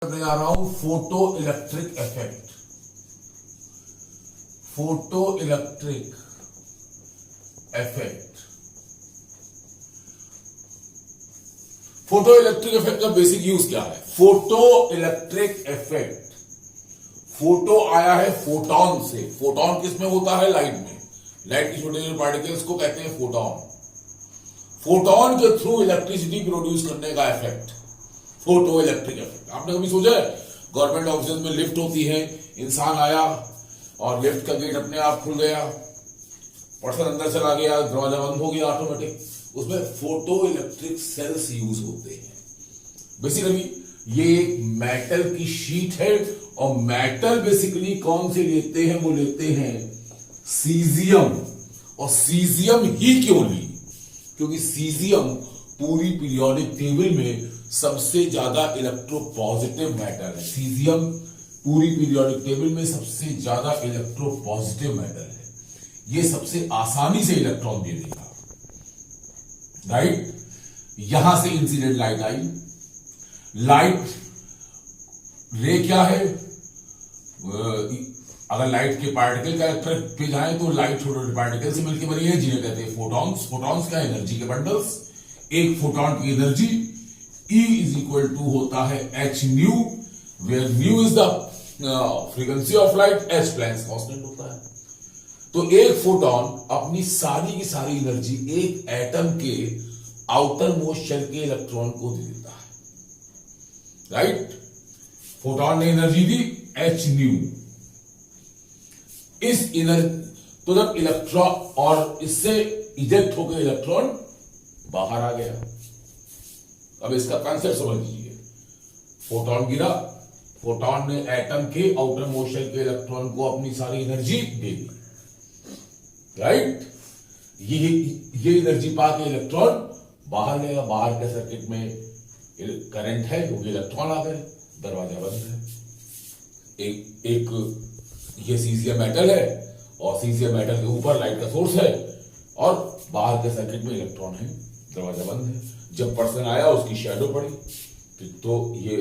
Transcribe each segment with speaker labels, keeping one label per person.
Speaker 1: करने जा रहा हूं photo electric effect. Photo electric effect, photo electric effect का बेसिक यूज क्या है? फोटो इलेक्ट्रिक इफेक्ट, फोटो आया है फोटोन से। फोटोन किसमें होता है? लाइट में। लाइट की छोटे छोटे पार्टिकल्स को कहते हैं फोटोन। फोटोन के थ्रू इलेक्ट्रिसिटी प्रोड्यूस करने का इफेक्ट फोटो इलेक्ट्रिक इफेक्ट। आपने कभी सोचा है गवर्नमेंट ऑफिस में लिफ्ट होती है, इंसान आया और लिफ्ट का गेट अपने आप खुल गया, पर्सन अंदर चला गया, दरवाजा बंद हो गया ऑटोमेटिक, उसमें फोटो इलेक्ट्रिक सेल्स यूज होते हैं। बेसिकली ये एक मेटल की शीट है और मेटल बेसिकली कौन से लेते हैं? वो लेते हैं सीजियम। और सीजियम ही क्यों ली? क्योंकि सीजियम पूरी पीरियोडिक टेबल में सबसे ज्यादा इलेक्ट्रोपॉजिटिव मेटल है। सीजियम पूरी पीरियोडिक टेबल में सबसे ज्यादा इलेक्ट्रोपॉजिटिव मेटल है। ये सबसे आसानी से इलेक्ट्रॉन दे देगा, राइट? यहां से इंसिडेंट लाइट आई। लाइट रे क्या है? अगर लाइट के पार्टिकल कैरेक्टर पे जाए तो लाइट छोटे छोटे पार्टिकल से मिलकर बनी है, जिन्हें कहते हैं फोटॉन्स। फोटॉन्स क्या? एनर्जी के बंडल्स। एक फोटॉन की energy E is equal to होता है h nu, where nu is the frequency of light, h Planck's constant होता है। तो एक फोटॉन अपनी सारी की सारी एनर्जी एक एटम के आउटर मोस्ट शेल के इलेक्ट्रॉन को दे देता है, राइट? फोटॉन ने एनर्जी दी h न्यू। इस एनर्जी तो जब इलेक्ट्रॉन और इससे इजेक्ट होकर इलेक्ट्रॉन बाहर आ गया। अब इसका कंसेप्ट समझ लीजिए। फोटॉन गिरा, फोटॉन ने एटम के आउटर मोस्ट शेल के इलेक्ट्रॉन को अपनी सारी एनर्जी दे दी, राइट? ये एनर्जी पाके इलेक्ट्रॉन बाहर गया। बाहर के सर्किट में करंट है क्योंकि इलेक्ट्रॉन आ गए, दरवाजा बंद है। एक ये सीजियम मेटल है और सीजियम मेटल के ऊपर लाइट का सोर्स है और बाहर के सर्किट में इलेक्ट्रॉन है, दरवाजा बंद है। जब पर्सन आया उसकी शैडो पड़ी तो ये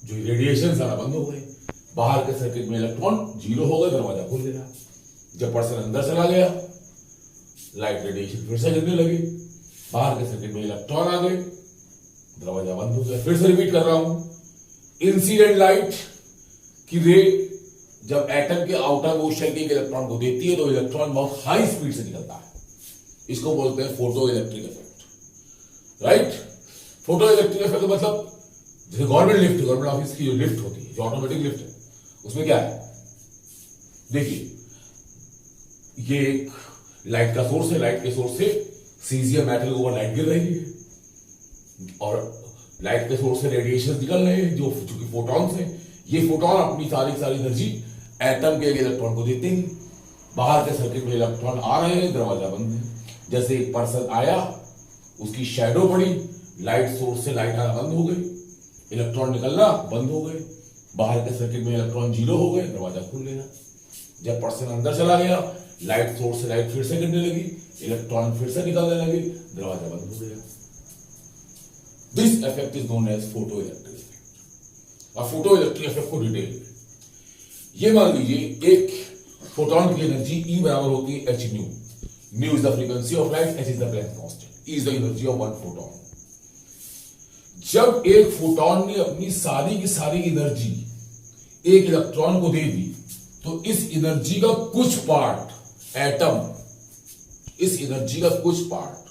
Speaker 1: जो रेडिएशन सारा बंद हो गए। बाहर के सर्किट में इलेक्ट्रॉन जीरो हो गए, दरवाजा खुल गया। जब पर्सन अंदर चला गया, लाइट रेडिएशन फिर से गिरने लगी। बाहर के सर्किट में इलेक्ट्रॉन आ गए, दरवाजा बंद हो गया। फिर से रिपीट कर रहा हूं, इंसिडेंट लाइट की रे जब एटम के आउटर मोस्ट शेल के इलेक्ट्रॉन को देती है तो इलेक्ट्रॉन बहुत हाई स्पीड से निकलता है। इसको बोलते हैं photoelectric effect, right? Photo electric effect मतलब जैसे गवर्नमेंट ऑफिस की जो लिफ्ट होती है, जो ऑटोमेटिक लिफ्ट है, उसमें क्या है? देखिए, ये एक लाइट का सोर्स है। लाइट के सोर्स से सीजियम मेटल के ऊपर लाइट गिर रही है और लाइट के सोर्स से रेडिएशन निकल रहे हैं जो कि फोटॉन्स हैं। ये फोटॉन अपनी सारी एनर्जी एटम के इलेक्ट्रॉन को देते हैं। बाहर के सर्किट में इलेक्ट्रॉन आ रहे हैं, दरवाजा बंद है। जैसे एक पर्सन आया, उसकी शैडो पड़ी, लाइट सोर्स से लाइट आना बंद हो गई, इलेक्ट्रॉन निकलना बंद हो गए। बाहर के सर्किट में इलेक्ट्रॉन जीरो हो गए, दरवाजा खुल गया। जब पर्सन अंदर चला गया, लाइट सोर्स से लाइट फिर से गिरने लगी, इलेक्ट्रॉन फिर से निकलने लगे, दरवाजा बंद हो गया। This effect is known as photoelectric effect. अब फोटो इलेक्ट्रिक इफेक्ट को डिटेल में ये मान लीजिए, एक फोटॉन की एनर्जी E बराबर होती है h new. New is the frequency of light, h is the plank constant, E is the energy of one photon. जब एक फोटॉन ने अपनी सारी की सारी एनर्जी एक इलेक्ट्रॉन को दे दी तो इस एनर्जी का कुछ पार्ट एटम, इस एनर्जी का कुछ पार्ट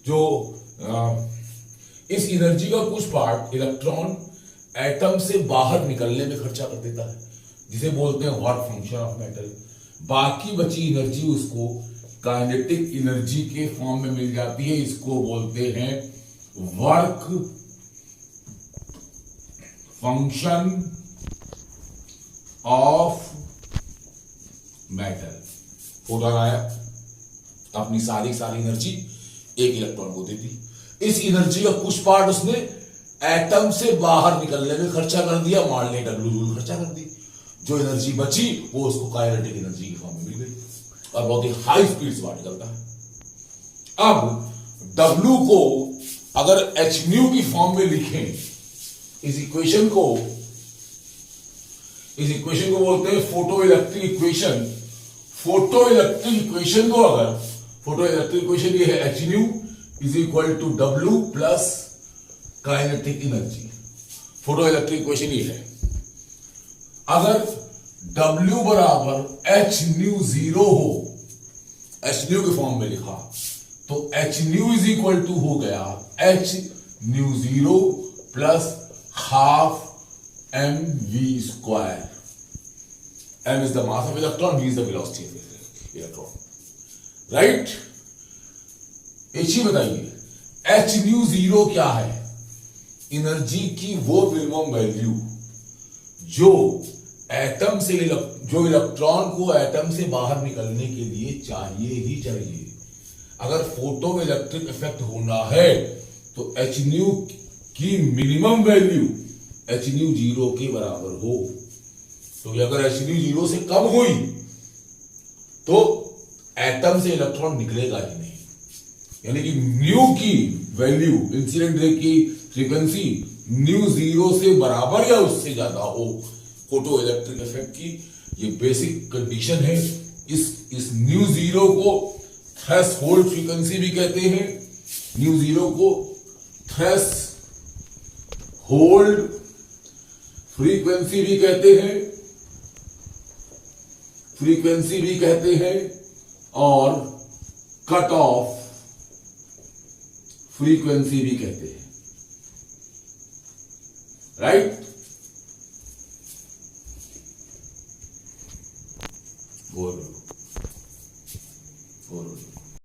Speaker 1: जो इस एनर्जी का कुछ पार्ट इलेक्ट्रॉन एटम से बाहर निकलने में खर्चा कर देता है, जिसे बोलते हैं वर्क फंक्शन ऑफ मेटल। बाकी बची एनर्जी उसको काइनेटिक एनर्जी के फॉर्म में मिल जाती है। इसको बोलते हैं work function of metal. Photon आया, अपनी सारी एनर्जी एक इलेक्ट्रॉन को दे दी। इस एनर्जी का कुछ पार्ट उसने एटम से बाहर निकलने में खर्चा कर दिया, मान ले W जूल खर्चा कर दी। जो एनर्जी बची वो उसको काइनेटिक एनर्जी की फॉर्म में मिल गई और बहुत ही हाई स्पीड से बाहर निकलता है। अब W को अगर एच न्यू की फॉर्म में लिखें इस इक्वेशन को बोलते हैं photoelectric equation. Photoelectric equation को अगर फोटो इलेक्ट्रिक इक्वेशन ये है h nu is equal to W plus kinetic energy. Photoelectric equation ये है, अगर W बराबर एच न्यू जीरो हो, एच न्यू के फॉर्म में लिखा तो h nu is equal to हो गया h nu zero plus half m v square. M is the mass of electron, v is the velocity of electron, right. एक चीज बताइए, एच न्यू जीरो क्या है? एनर्जी की वो मिनिमम वैल्यू जो एटम से जो इलेक्ट्रॉन को एटम से बाहर निकलने के लिए चाहिए ही चाहिए। अगर फोटो इलेक्ट्रिक इफेक्ट होना है तो एच न्यू की minimum value H nu zero के बराबर हो। तो अगर एच न्यू जीरो से कम हुई तो एटम से इलेक्ट्रॉन निकलेगा ही नहीं, यानी कि न्यू की वैल्यू इंसिडेंट रे की फ्रीक्वेंसी न्यू जीरो से बराबर या उससे ज्यादा हो फोटो इलेक्ट्रिक इफेक्ट की। ये बेसिक कंडीशन है। इस न्यू जीरो को थ्रेशोल्ड फ्रीक्वेंसी भी कहते हैं, न्यू जीरो को थ्रेशोल्ड फ्रीक्वेंसी भी कहते हैं, और कट ऑफ फ्रीक्वेंसी भी कहते हैं, राइट। बोलो